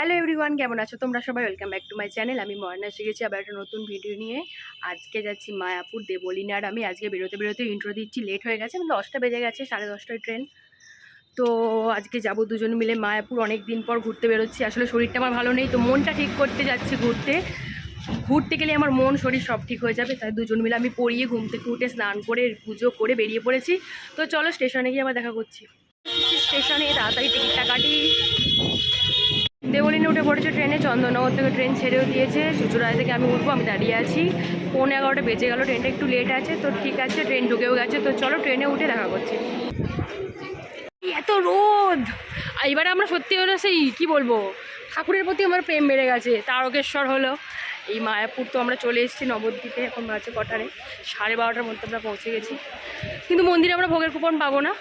Hello everyone, কেমন আছো তোমরা সবাই? Welcome back to my channel. আমি ময়না এসে গেছি আবার একটা নতুন ভিডিও নিয়ে। আজকে যাচ্ছি মায়াপুর দেবলিনা। আর আমি আজকে বেরোতে ইন্ট্রো দিচ্ছি, লেট হয়ে গেছে, 10টা বেজে গেছে, 10:30টায় ট্রেন। তো আজকে যাবো দুজন মিলে মায়াপুর। অনেক দিন পর ঘুরতে বেরোচ্ছি। আসলে শরীরটা আমার ভালো নেই, তো মনটা ঠিক করতে যাচ্ছি। ঘুরতে গেলে আমার মন শরীর সব ঠিক হয়ে যাবে। তাই দুজন মিলে আমি পড়িয়ে ঘুম থেকে উঠে স্নান করে পুজো করে বেরিয়ে পড়েছি। তো চলো স্টেশনে গিয়ে আবার দেখা করছি। স্টেশনে তাড়াতাড়ি টিকিটটা কাটি। দেবলিনে উঠে পড়েছে ট্রেনে। চন্দননগর থেকে ট্রেন ছেড়েও দিয়েছে। চুচুড়ায় থেকে আমি উঠবো। আমি দাঁড়িয়ে আছি। 11:15 বেজে গেল। ট্রেনটা একটু লেট আছে, তো ঠিক আছে, ট্রেন ঢুকেও গেছে। তো চলো ট্রেনে উঠে দেখা করছি। এত রোদ! এবারে আমরা সত্যি ওরা সেই কী বলবো, ঠাকুরের প্রতি আমার প্রেম বেড়ে গেছে। তারকেশ্বর হলো এই মায়াপুর। তো আমরা চলে এসেছি নবদ্বীপে। এখন বাজে কটারে? 12:30টার মধ্যে আমরা পৌঁছে গেছি। কিন্তু মন্দিরে আমরা ভোগের কুপন পাবো না।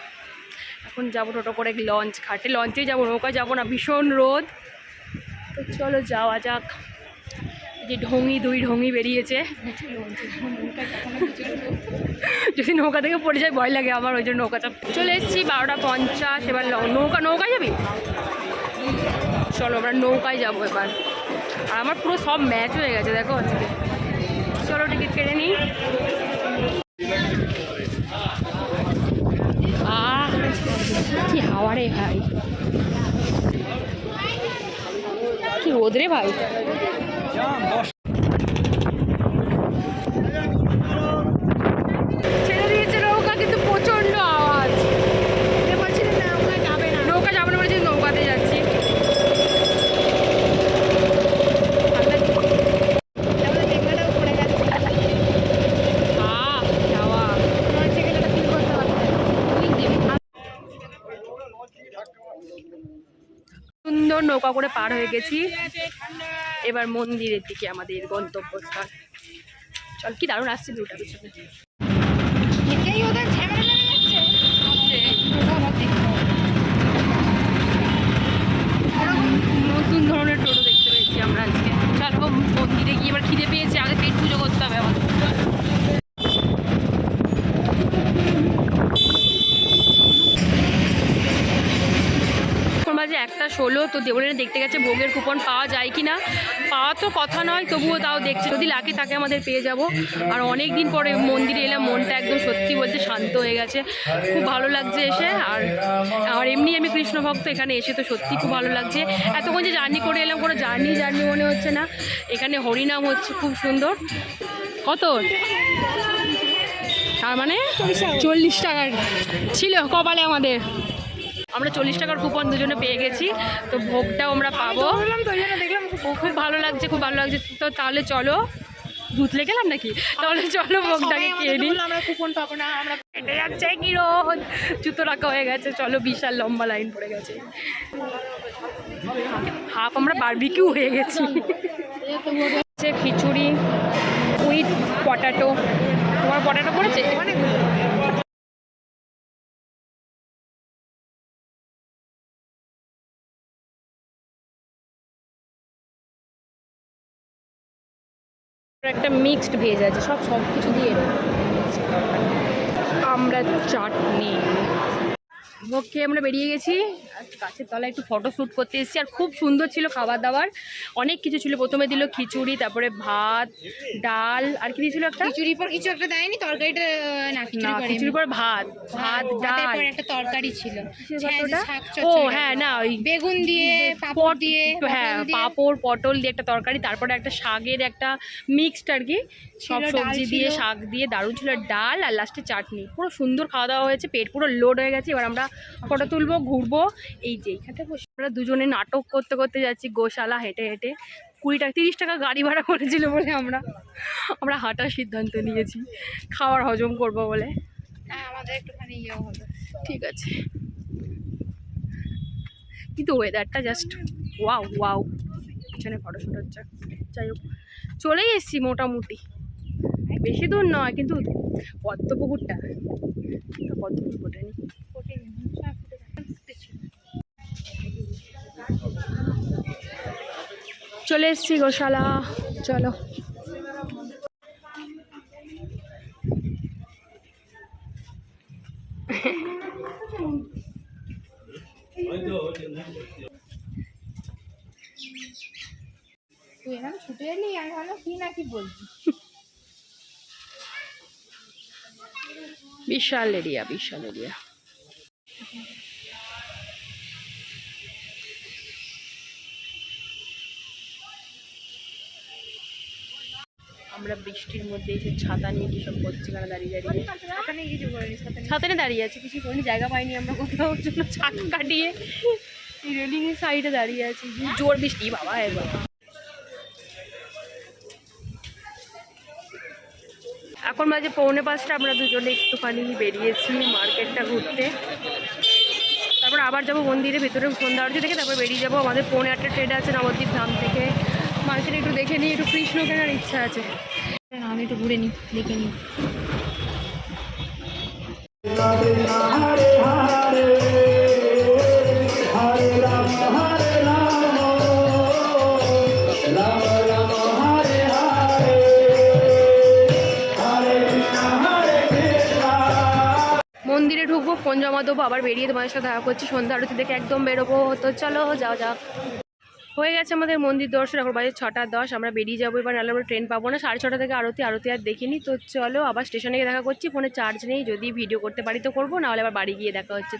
এখন যাবো টোটো করে লঞ্চ ঘাটে। লঞ্চেই যাবো, নৌকায় যাবো না, ভীষণ রোদ। তো চলো যাওয়া যাক। যে দুই ঢঙি বেরিয়েছে। যদি নৌকা থেকে পড়ে যায় ভয় লাগে আমার, ওই জন্য নৌকা চাপ। চলে এসেছি 12:50। এবার নৌকায় যাবি? চলো আমরা নৌকায় যাবো এবার। আর আমার পুরো সব ম্যাচ হয়ে গেছে দেখো আজকে। চলো টিকিট কেটে নিই। কি হাওয়া রে ভাই, কি রোদ রে ভাই। ছেড়ে দিয়েছে নৌকা, কিন্তু প্রচন্ড আওয়াজ। নৌকা যাবে না বলেছি, নৌকাতে যাচ্ছি। সুন্দর নৌকা করে পার হয়ে গেছি। এবার মন্দিরের দিকে আমাদের গন্তব্যস্থান। চল, কি দারুণ আসছে ভিউটা পিছনে। নতুন ধরনের টোটো দেখতে পেয়েছি আমরা আজকে। চলো মন্দিরে গিয়ে এবার খিদে পেয়েছে, আগে পেট পুজো করতে হবে আমাদের। বাজে 1:16। তো দেবলিনা দেখতে গেছে ভোগের কুপন পাওয়া যায় কি না। পাওয়া তো কথা নয়, তবুও তাও দেখছে, যদি লাকি থাকে আমাদের পেয়ে যাব। আর অনেক দিন পরে মন্দিরে এলাম, মনটা একদম সত্যি বলতে শান্ত হয়ে গেছে। খুব ভালো লাগছে এসে। আর এমনি আমি কৃষ্ণ ভক্ত, এখানে এসে তো সত্যি খুব ভালো লাগছে। এতক্ষণ যে জার্নি করে এলাম, কোনো জার্নি মনে হচ্ছে না। এখানে হরিনাম হচ্ছে খুব সুন্দর। কত? তার মানে 40 টাকার ছিল কপালে আমাদের। আমরা 40 টাকার কুপন দুজনে পেয়ে গেছি। তো ভোগটাও আমরা পাবো। দেখলাম খুব ভালো লাগছে, খুব ভালো লাগছে। তো তাহলে চলো, দুধলে গেলাম নাকি? তাহলে চলো ভোগটাকে খেয়ে নিই। আমরা কুপন পাবো না, আমরা হেঁটে যাচ্ছে। কি রোদ, জুতো রাখা হয়ে গেছে। চলো, বিশাল লম্বা লাইন পড়ে গেছে। হাফ আমরা বারবিকিউ হয়ে গেছি। খিচুড়ি উইথ পটাটো। তোমার পটাটো পড়েছে? একটা মিক্সড ভেজ আছে, সব কিছু দিয়ে। আমরা চাটনি ভোগ খেয়ে আমরা বেরিয়ে গেছি। গাছের তলায় একটু ফটো শ্যুট করতে এসেছি। আর খুব সুন্দর ছিল খাবার দাবার, অনেক কিছু ছিল। প্রথমে দিল খিচুড়ি, তারপরে ভাত, ডাল, আর কি দিয়েছিল একটা? খিচুড়ির পর কিছু একটা দেয়নি, তরকারিটা না, খিচুড়ির পর ভাত, ডাল, একটা তরকারি ছিল। ও হ্যাঁ, না ওই বেগুন দিয়ে, পাঁপড় দিয়ে, হ্যাঁ পাঁপড় পটল দিয়ে একটা তরকারি, তারপরে একটা শাকের একটা মিক্সড আর কি, সব সবজি দিয়ে শাক দিয়ে দারুণ ছিল। ডাল আর লাস্টে চাটনি। পুরো সুন্দর খাওয়া দাওয়া হয়েছে, পেট পুরো লোড হয়ে গেছে। এবার আমরা ফটো তুলবো, ঘুরবো। এই যে এইখানটা বসে আমরা দুজনে নাটক করতে করতে যাচ্ছি গোশালা হেঁটে হেঁটে। 30 টাকা গাড়ি ভাড়া করেছিল বলে আমরা হাঁটার সিদ্ধান্ত নিয়েছি, খাওয়ার হজম করবো বলে। আমাদের একটুখানি ইয়ে হলো। ঠিক আছে, কিন্তু ওয়েদারটা জাস্ট ওয়াও ওয়াও। পিছনে ফটোশ্যুট হচ্ছে। যাই হোক, চলেই এসছি মোটামুটি, বেশি দূর নয়। কিন্তু পদ্মপুকুরটা ফোটেনি। চলে এসছি গোশালা। চলো। তুই এখানে ছুটে এলি, আমি ভালো কি না কি বলবি। বিশাল এরিয়া, বিশাল এরিয়া। আমরা বৃষ্টির মধ্যে এসে ছাতা নিয়ে কি সব করছি, মানে দাঁড়িয়ে দাঁড়িয়ে এখানে কিছু করিনি, ছাতা নিয়ে দাঁড়িয়ে আছি, কিছু করিনি, জায়গা পাইনি আমরা কোথাও জন্য ছাদ কাটিয়ে এই রেলিং এর সাইডে দাঁড়িয়ে আছি। জোর বৃষ্টি বাবা এবার। এখন মাঝে 4:45, আমরা দুজনে একটুখানি বেরিয়েছি মার্কেটটা ঘুরতে, তারপর আবার যাবো মন্দিরে ভেতরে সন্ধ্যা আরতি দেখে, তারপর বেরিয়ে যাবো। আমাদের 8:45 ট্রেন আছে নবদ্বীপ ধাম থেকে। মার্কেটে একটু দেখে নিই, একটু কৃষ্ণ কেনার ইচ্ছা আছে। আমি একটু ঘুরে নিই, দেখে নিই। মন্দিরে ঢুকবো, ফোন জমা দেবো, আবার বেরিয়ে তোমাদের সাথে দেখা করছি। সন্ধ্যা আরতি দেখে একদম বেরোবো, তো চলো যাও যাও। হয়ে গেছে আমাদের মন্দির দর্শন, এখন বাজে 6:10। আমরা বেরিয়ে যাবো এবার, নাহলে আমরা ট্রেন পাবো না। 6:30 থেকে আরতি আর দেখিনি। তো চলো আবার স্টেশনে গিয়ে দেখা করছি। ফোনে চার্জ নেই, যদি ভিডিও করতে পারি তো করবো, নাহলে আবার বাড়ি গিয়ে দেখা হচ্ছে।